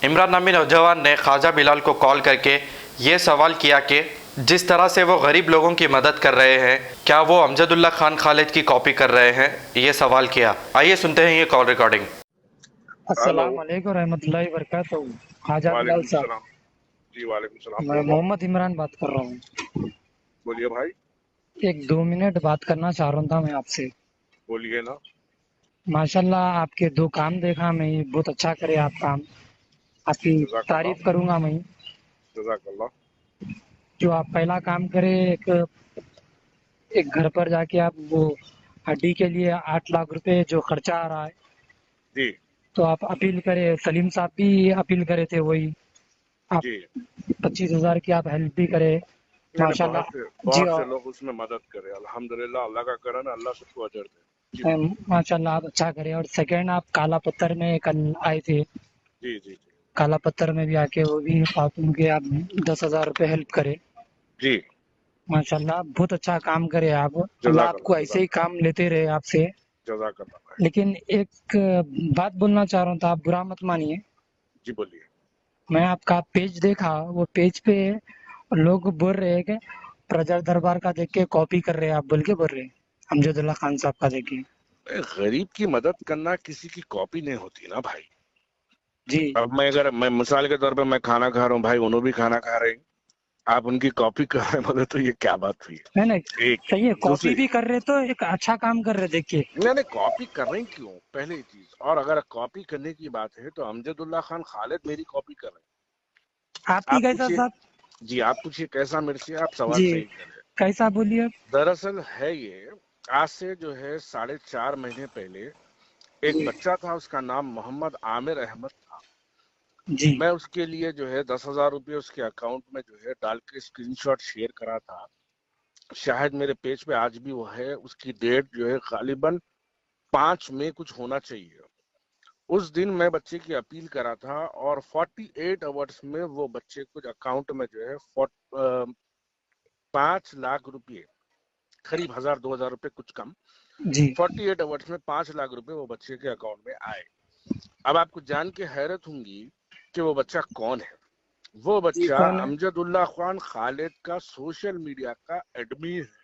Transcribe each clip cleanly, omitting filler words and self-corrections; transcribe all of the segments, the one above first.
عمران نامی نوجوان نے خواجہ بلال کو کال کر کے یہ سوال کیا کہ جس طرح سے وہ غریب لوگوں کی مدد کر رہے ہیں کیا وہ امجد اللہ خان خالد کی کاپی کر رہے ہیں، یہ سوال کیا۔ آئیے سنتے ہیں یہ کال ریکارڈنگ۔ السلام علیکم رحمۃ اللہ وبرکاتہ۔ خواجہ بلال وعلیکم صاحب، السلام جی، وعلیکم السلام۔ میں محمد عمران بات کر رہا ہوں۔ بولیے بھائی، ایک 2 منٹ بات کرنا چاہ رہا تھا میں آپ سے۔ بولیے نا۔ ماشاءاللہ آپ کے 2 کام دیکھا میں، بہت اچھا کرے آپ کام، آپ کی جزاک اللہ، تعریف کروں گا میں۔ جزاک اللہ۔ جو آپ پہلا کام کرے، ایک گھر پر جا کے آپ وہ ہڈی کے لیے 8 لاکھ روپے جو خرچہ آ رہا ہے جی تو آپ اپیل کرے، سلیم صاحب بھی اپیل کرے تھے، وہی آپ جی، 25,000 کی آپ ہیلپ بھی کرے میں نے ماشاءاللہ جی۔ بہت اور سے لوگ اس میں مدد کرے، الحمدللہ، اللہ کا کرم ہے، اللہ سب کو اجر دے۔ جی بولیے۔ ماشاءاللہ آپ اچھا کرے۔ اور سیکنڈ، آپ کالا پتھر میں کل آئے تھے، جی جی جی کالا پتھر میں بھی آ کے وہ بھی خاتون کے آپ 10,000 روپے ہیلپ کرے جی، ماشاءاللہ، بہت اچھا کام کرے آپ۔ اللہ جزاک آپ کو اللہ، ایسے ہی کام لیتے رہے آپ سے۔ جزاک اللہ بھائی۔ لیکن ایک بات بولنا چاہ رہا ہوں، تو آپ برا مت مانیے۔ جی بولیے۔ میں آپ کا پیج دیکھا، وہ پیج پہ لوگ بول رہے ہیں کہ پرجا دربار کا دیکھ کے کاپی کر رہے ہیں، آپ بول کے بول رہے ہیں امجد اللہ خان صاحب کا دیکھ کے۔ غریب کی مدد کرنا کسی کی کاپی نہیں ہوتی نا بھائی۔ جی اب میں مثال کے طور پہ میں کھانا کھا رہا ہوں بھائی، انہوں بھی کھانا کھا رہے ہیں، آپ ان کی کاپی کر رہے ہیں، مطلب تو یہ کیا بات ہوئی ہے؟ نہیں ایک صحیح ہے، کاپی دوسری، بھی کر رہے تو ایک اچھا کام کر رہے دیکھیے۔ نہیں کاپی کر رہے ہیں کیوں، پہلی چیز، اور اگر کاپی کرنے کی بات ہے تو امجد اللہ خان خالد میری کاپی کر رہے ہیں۔ آپ کی آپ کیسا پوچھیے، صاحب؟ جی آپ پوچھیے کیسا میرے سے، آپ سوال جی صحیح کریں۔ کیسا بولیے؟ دراصل ہے یہ، آج سے جو ہے 4.5 مہینے پہلے ایک جی بچہ تھا، اس کا نام محمد عامر احمد تھا۔ جی میں اس کے لیے جو ہے 10,000 روپے اس کے اکاؤنٹ میں جو ہے ڈال کے اسکرین شاٹ شیئر کرا تھا، شاید میرے پیج پہ آج بھی وہ ہے، اس کی ڈیٹ جو ہے غالباً 5 مئی کچھ ہونا چاہیے۔ اس دن میں بچے کی اپیل کرا تھا اور 48 آورس میں وہ بچے کو اکاؤنٹ میں جو ہے 5 لاکھ روپے، قریب 1,000-2,000 روپے کچھ کم، جی 48 آورس میں 5 لاکھ روپے وہ بچے کے اکاؤنٹ میں آئے۔ اب آپ کو جان کے حیرت ہوں گی کہ وہ بچہ کون ہے۔ وہ جی بچہ کون ہے؟ امجد اللہ خان خالد کا سوشل میڈیا کا ایڈمن ہے۔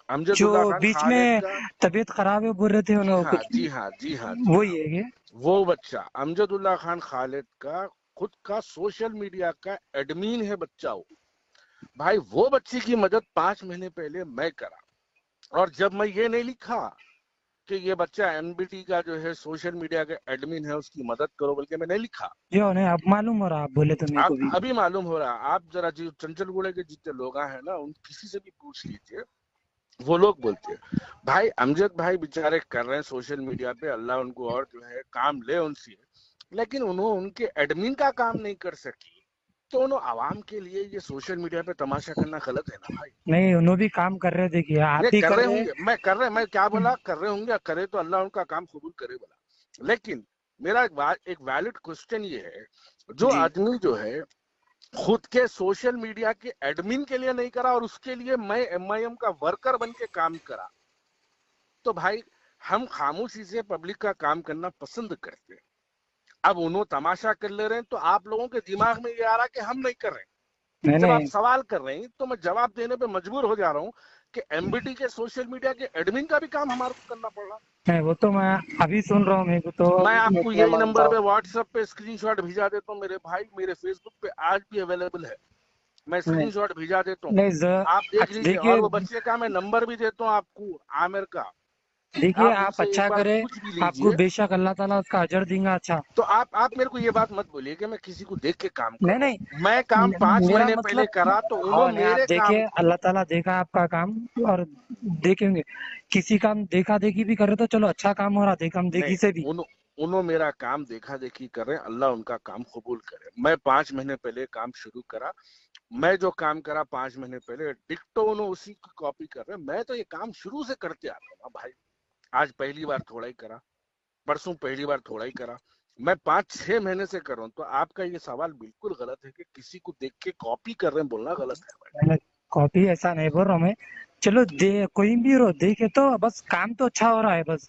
امجد جو اللہ خان بیچ میں خالد کا، طبیعت خراب ہے بول رہے تھے جی انہوں ہاں کچھ، جی ہاں جی ہاں جی ہاں، وہی ہے کہ وہ بچہ امجد اللہ خان خالد کا خود کا سوشل میڈیا کا ایڈمین ہے بچہ وہ۔ بھائی وہ بچے کی مدد 5 مہینے پہلے میں کرا، اور جب میں یہ نہیں لکھا کہ یہ بچہ این بی ٹی کا جو ہے سوشل میڈیا کا ایڈمن ہے، اس کی مدد کرو، بلکہ میں نہیں لکھا۔ جو انہیں اب معلوم ہو رہا، آپ بولے تو میرے آپ کو بھی۔ ابھی معلوم ہو رہا، آپ ذرا جی چنچل گوڑے کے جتنے لوگ ہیں نا، ان کسی سے بھی پوچھ لیجئے، وہ لوگ بولتے ہیں بھائی امجد بھائی بیچارے کر رہے ہیں سوشل میڈیا پہ، اللہ ان کو اور جو ہے کام لے ان سے، لیکن انہوں ان کے ایڈمن کا کام نہیں کر سکی، تو انہوں عوام کے لیے یہ سوشل میڈیا پہ تماشا کرنا غلط ہے نا بھائی۔ نہیں انہوں بھی کام کر رہے، دیکھیے آپ نہیں بھی کر کر رہے رہے۔ ہوں گے، میں کیا بولا، کر رہے ہوں گے، کرے تو اللہ ان کا کام قبول کرے بولا، لیکن میرا ایک ویلڈ کوسچن یہ ہے، جو جی آدمی جو ہے خود کے سوشل میڈیا کے ایڈمن کے لیے نہیں کرا اور اس کے لیے میں ایم آئی ایم کا ورکر بن کے کام کرا، تو بھائی ہم خاموشی سے پبلک کا کام کرنا پسند کرتے ہیں۔ اب انہوں تماشا کر لے رہے ہیں تو آپ لوگوں کے دماغ میں یہ آ رہا کہ ہم نہیں کر رہے ہیں۔ جب آپ نہیں سوال کر رہے ہیں تو میں جواب دینے پہ مجبور ہو جا رہا ہوں کہ ایم بی ٹی کے سوشل میڈیا کے ایڈمن کا بھی کام ہمارے کو کرنا پڑ رہا۔ نہیں، وہ تو میں ابھی سن رہا ہوں، میرے کو تو میں آپ کو میں یہی مانتا نمبر پہ ہوں۔ واٹس ایپ پہ اسکرین شاٹ بھیجا دیتا ہوں میرے بھائی، میرے فیس بک پہ آج بھی اویلیبل ہے، میں نہیں اسکرین شاٹ بھیجا دیتا ہوں، نہیں آپ دیکھ لیجئے، دیکھیے اور وہ بچے کا میں نمبر بھی دیتا ہوں آپ کو، عامر کا، دیکھیے آپ ان آپ سے ایک اچھا بار کرے، پوچھ بھی آپ کو لیجئے۔ بے شک اللہ تعالیٰ اس کا اجر دیں گا اچھا۔ تو آپ میرے کو یہ بات مت بولیے کہ میں کسی کو دیکھ کے کام کر نہیں رہا نہیں، ہوں، میں کام 5 میرا مہینے پہلے مطلب کرا تو ہاں انہوں نہیں، میرے آپ کام دیکھیں کو، اللہ تعالیٰ دیکھا آپ کا کام، اور دیکھیں گے کسی کام دیکھا دیکھی بھی کر رہے تو چلو اچھا کام ہو رہا، دیکھا نہیں دیکھی سے بھی۔ انہوں میرا کام دیکھا دیکھی کر رہے ہیں، اللہ ان کا کام قبول کرے۔ میں 5 مہینے پہلے کام شروع کرا، میں جو کام کرا 5 مہینے پہلے ڈکٹو انہوں اسی کی کاپی کر رہے ہیں۔ میں تو یہ کام شروع سے کرتے آ رہا ہوں بھائی، آج پہلی بار تھوڑا ہی کرا، پرسوں پہلی بار تھوڑا ہی کرا، میں 5-6 مہینے سے کر رہا ہوں۔ تو آپ کا یہ سوال بالکل غلط ہے کہ کسی کو دیکھ کے کاپی کر رہے ہیں، بولنا غلط ہے بھائی۔ میں نے کاپی ایسا نہیں بول رہا ہوں میں، چلو کوئی بھی رو دیکھے تو بس کام تو اچھا ہو رہا ہے بس۔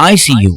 ICU,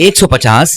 150,